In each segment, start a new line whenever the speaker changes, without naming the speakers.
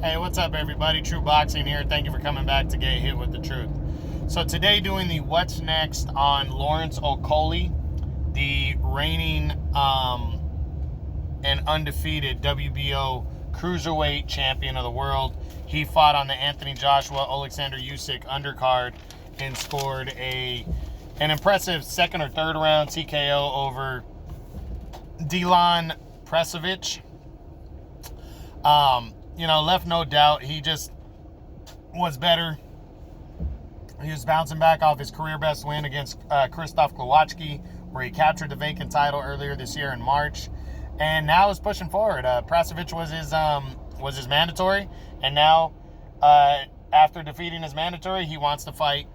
Hey, what's up, everybody? True Boxing here. Thank you for coming back to Get Hit with the Truth. So today, doing the What's Next on Lawrence Okolie, the reigning and undefeated WBO cruiserweight champion of the world. He fought on the Anthony Joshua Alexander Usyk undercard and scored an impressive second or third round TKO over Dilan Presovic. Left no doubt. He just was better. He was bouncing back off his career best win against Krzysztof Kowalski, where he captured the vacant title earlier this year in March, and now is pushing forward. Presovic was his mandatory, and now after defeating his mandatory, he wants to fight.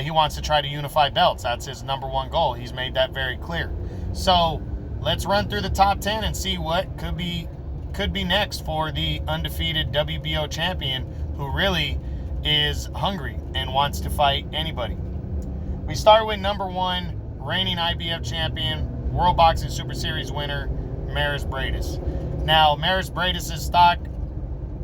He wants to try to unify belts. That's his number one goal. He's made that very clear. So let's run through the top 10 and see what could be next for the undefeated WBO champion, who really is hungry and wants to fight anybody. We start with number 1, reigning IBF champion, World Boxing Super Series winner, Mairis Briedis. Now, Mairis Briedis' stock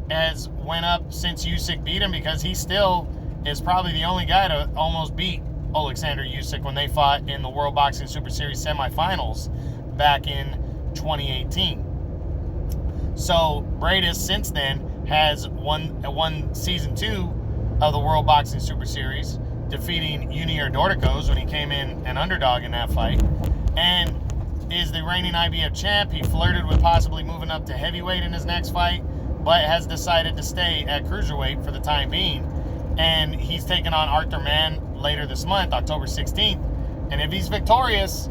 has went up since Usyk beat him, because he still is probably the only guy to almost beat Alexander Usyk when they fought in the World Boxing Super Series semifinals back in 2018. So Briedis since then has won season 2 of the World Boxing Super Series, defeating Junior Dorticos when he came in an underdog in that fight, and is the reigning IBF champ. He flirted with possibly moving up to heavyweight in his next fight, but has decided to stay at cruiserweight for the time being, and he's taking on Arthur Mann later this month, October 16th, and if he's victorious,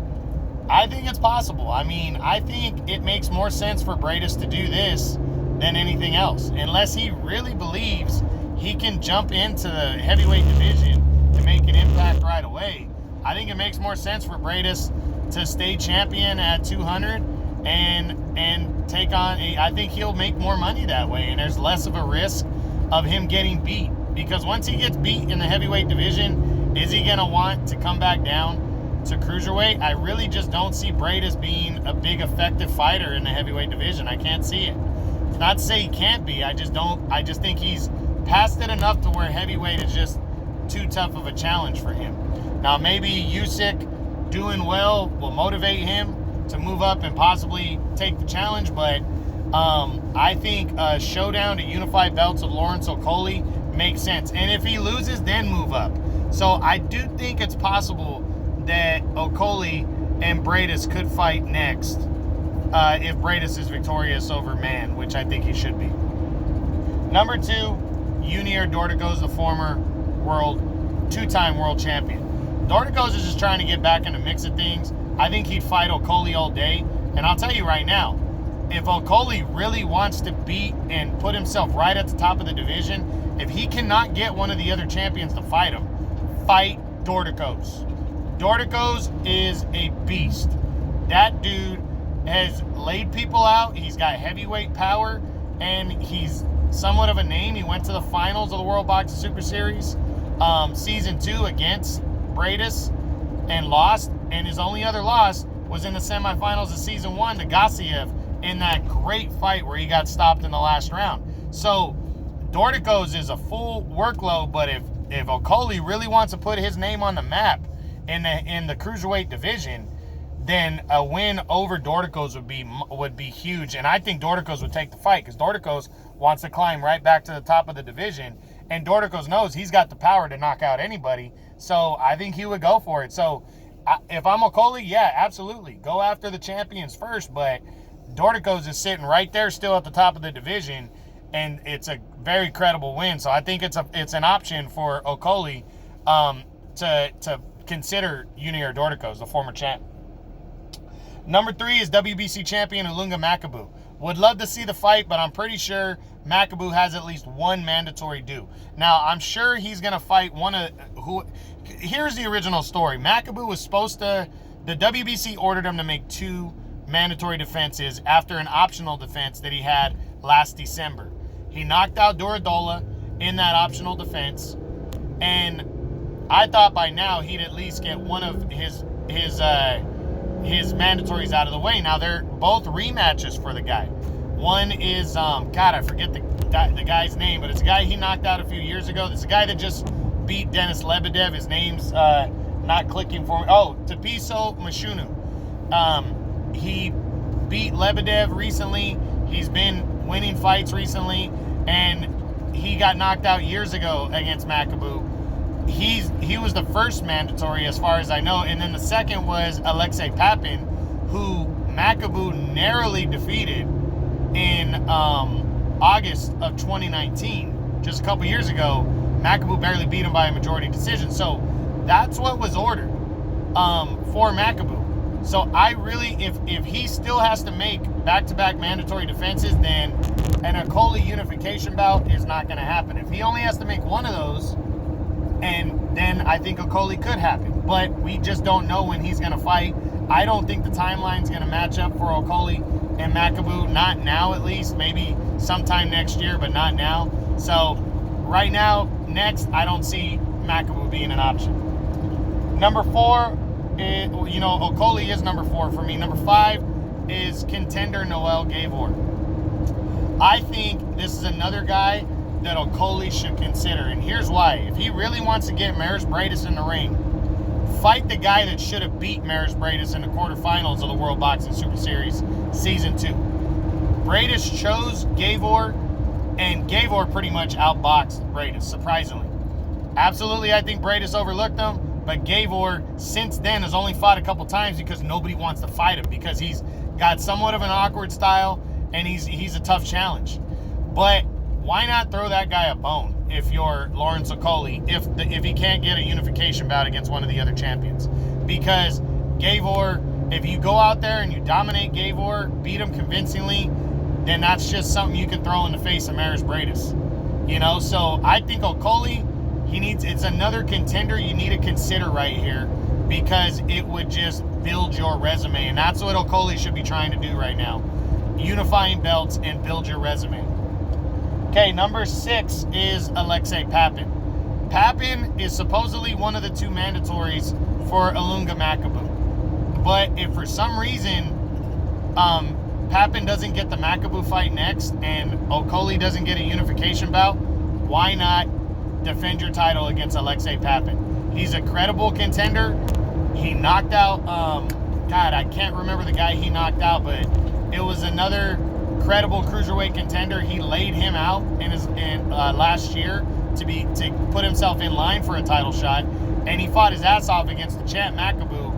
I think it's possible. I mean, I think it makes more sense for Briedis to do this than anything else, unless he really believes he can jump into the heavyweight division and make an impact right away. I think it makes more sense for Briedis to stay champion at 200 and take on. I think he'll make more money that way, and there's less of a risk of him getting beat, because once he gets beat in the heavyweight division, is he going to want to come back down to cruiserweight? I really just don't see Briedis being a big effective fighter in the heavyweight division. I can't see it. It's not to say he can't be. I just think he's past it enough to where heavyweight is just too tough of a challenge for him. Now, maybe Usyk doing well will motivate him to move up and possibly take the challenge, but I think a showdown to unify belts of Lawrence Okolie makes sense. And if he loses, then move up. So I do think it's possible that Okolie and Briedis could fight next if Briedis is victorious over Mann, which I think he should be. Number 2, Junior Dorticos, the former two-time world champion. Dorticos is just trying to get back in the mix of things. I think he'd fight Okolie all day, and I'll tell you right now, if Okolie really wants to beat and put himself right at the top of the division, if he cannot get one of the other champions to fight him, fight Dorticos. Dorticos is a beast. That dude has laid people out. He's got heavyweight power, and he's somewhat of a name. He went to the finals of the World Boxing Super Series season 2 against Briedis and lost, and his only other loss was in the semifinals of season 1 to Gassiev in that great fight where he got stopped in the last round. So Dorticos is a full workload, but if Okolie really wants to put his name on the map in the cruiserweight division, then a win over Dorticos would be huge. And I think Dorticos would take the fight, because Dorticos wants to climb right back to the top of the division, and Dorticos knows he's got the power to knock out anybody. So I think he would go for it. So if I'm Okolie, yeah, absolutely, go after the champions first. But Dorticos is sitting right there still at the top of the division, and it's a very credible win. So I think it's an option for Okolie to consider Junior Dorticos, the former champ. Number 3 is WBC champion Olunga Macabu. Would love to see the fight, but I'm pretty sure Macabu has at least one mandatory due. Now, I'm sure he's going to fight here's the original story. Macabu was supposed to, the WBC ordered him to make 2 mandatory defenses after an optional defense that he had last December. He knocked out Duradola in that optional defense, and I thought by now he'd at least get one of his mandatories out of the way. Now, they're both rematches for the guy. One is, God, I forget the guy's name, but it's a guy he knocked out a few years ago. There's a guy that just beat Denis Lebedev. His name's not clicking for me. Oh, Tapiso Mashunu. He beat Lebedev recently. He's been winning fights recently, and he got knocked out years ago against Macabu. He was the first mandatory as far as I know, and then the second was Alexei Papin, who Macabu narrowly defeated in August of 2019. Just a couple years ago, Macabu barely beat him by a majority decision. So that's what was ordered for Macabu. So I really, if he still has to make back-to-back mandatory defenses, then an Okolie unification bout is not going to happen. If he only has to make one of those, and then I think Okolie could happen. But we just don't know when he's going to fight. I don't think the timeline's going to match up for Okolie and Macabu. Not now, at least. Maybe sometime next year, but not now. So right now, next, I don't see Macabu being an option. Number 4, Okolie is number 4 for me. Number 5 is contender Noel Gavor. I think this is another guy that Okolie should consider, and here's why. If he really wants to get Maris Bradis in the ring, fight the guy that should have beat Maris Bradis in the quarterfinals of the World Boxing Super Series Season 2. Bradis chose Gavor, and Gavor pretty much outboxed Bradis, surprisingly. Absolutely, I think Bradis overlooked him, but Gavor, since then, has only fought a couple times because nobody wants to fight him, because he's got somewhat of an awkward style, and he's a tough challenge. But why not throw that guy a bone if you're Lawrence Okolie, if he can't get a unification bout against one of the other champions? Because Gavor, if you go out there and you dominate Gavor, beat him convincingly, then that's just something you can throw in the face of Maris Bradis. So I think Okolie, it's another contender you need to consider right here, because it would just build your resume, and that's what Okolie should be trying to do right now. Unifying belts and build your resume. Okay, number 6 is Alexei Papin. Papin is supposedly one of the 2 mandatories for Olunga Macabu. But if for some reason Papin doesn't get the Macabu fight next and Okolie doesn't get a unification bout, why not defend your title against Alexei Papin? He's a credible contender. He knocked out, God, I can't remember the guy he knocked out, but it was another credible cruiserweight contender. He laid him out in last year to put himself in line for a title shot, and he fought his ass off against the champ Macabu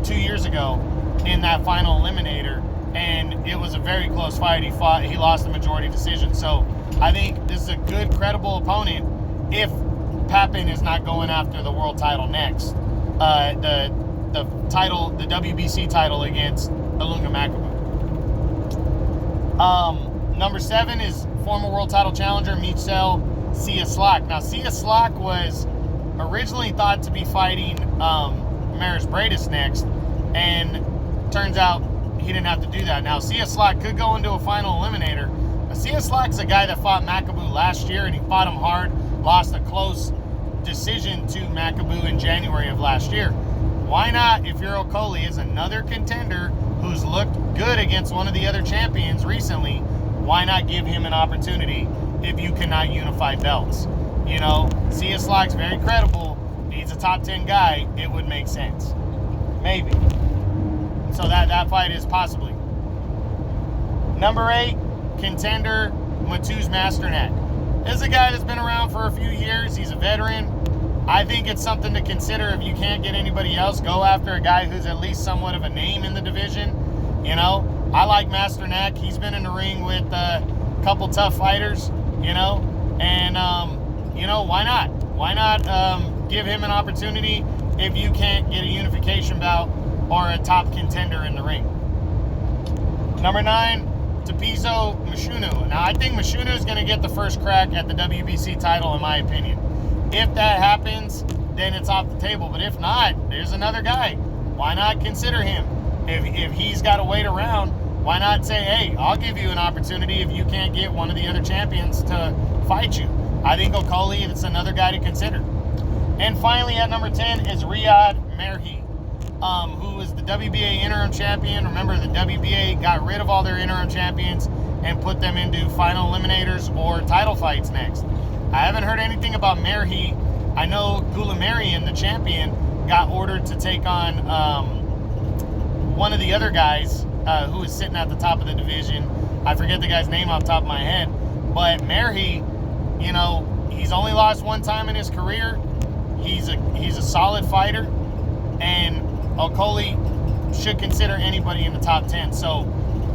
2 years ago in that final eliminator, and it was a very close fight. He lost the majority decision. So I think this is a good, credible opponent if Papin is not going after the world title next. The WBC title against Olunga Macabu. Number 7 is former world title challenger Michel Siaslak. Now, Siaslak was originally thought to be fighting Maris Bradis next, and turns out he didn't have to do that. Now, Siaslak could go into a final eliminator. Siaslak's a guy that fought Macabu last year, and he fought him hard, lost a close decision to Macabu in January of last year. Why not, if you're Okolie, is another contender who's looked good against one of the other champions recently, why not give him an opportunity if you cannot unify belts? Siaslak's very credible. He's a top 10 guy. It would make sense. Maybe. So that fight is possibly. Number 8, contender Mateusz Masternak. This is a guy that's been around for a few years. He's a veteran. I think it's something to consider. If you can't get anybody else, go after a guy who's at least somewhat of a name in the division. I like Masternak. He's been in the ring with a couple tough fighters, and why not? Why not give him an opportunity if you can't get a unification bout or a top contender in the ring? Number 9, Tapiso Mashunu. Now, I think Mashunu is going to get the first crack at the WBC title, in my opinion. If that happens, then it's off the table. But if not, there's another guy. Why not consider him? If he's got to wait around, why not say, hey, I'll give you an opportunity if you can't get one of the other champions to fight you? I think Okolie is another guy to consider. And finally, at number 10 is Riyadh Margie, who is the WBA interim champion. Remember, the WBA got rid of all their interim champions and put them into final eliminators or title fights next. I haven't heard anything about Margie. I know Gulamarian, the champion, got ordered to take on one of the other guys who is sitting at the top of the division. I forget the guy's name off the top of my head. But Margie, you know, he's only lost one time in his career. He's a solid fighter. And Okolie should consider anybody in the top 10. So,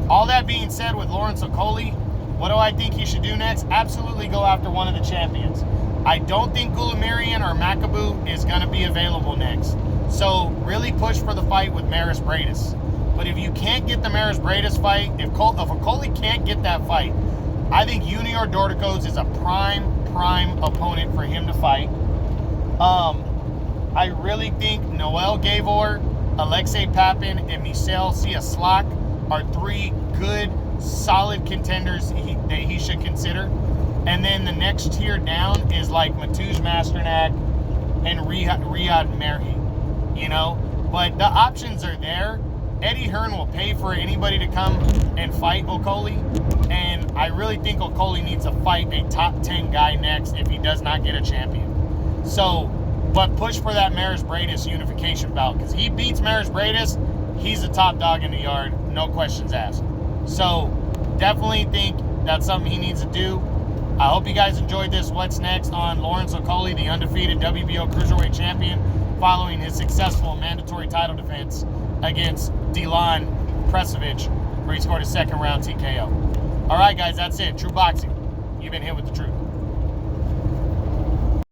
all that being said, with Lawrence Okolie, what do I think he should do next? Absolutely go after one of the champions. I don't think Gulamarian or Macabu is going to be available next. So, really push for the fight with Maris Bradis. But if you can't get the Maris Bradis fight, if Okolie can't get that fight, I think Junior Dorticos is a prime opponent for him to fight. I really think Noel Gavor, Alexei Papin, and Michel Siaslak are 3 good, solid contenders that he should consider. And then the next tier down is like Mateusz Masternak and Riyadh Margie, you know. But the options are there. Eddie Hearn will pay for anybody to come and fight Okolie. And I really think Okolie needs to fight a top 10 guy next if he does not get a champion. So, but push for that Maris Bradis unification bout. Because he beats Maris Bradis, he's the top dog in the yard. No questions asked. So, definitely think that's something he needs to do. I hope you guys enjoyed this What's Next on Lawrence Okolie, the undefeated WBO Cruiserweight Champion, following his successful mandatory title defense against Dilan Presovic, where he scored a second round TKO. All right, guys, that's it. True Boxing. You've been hit with the truth.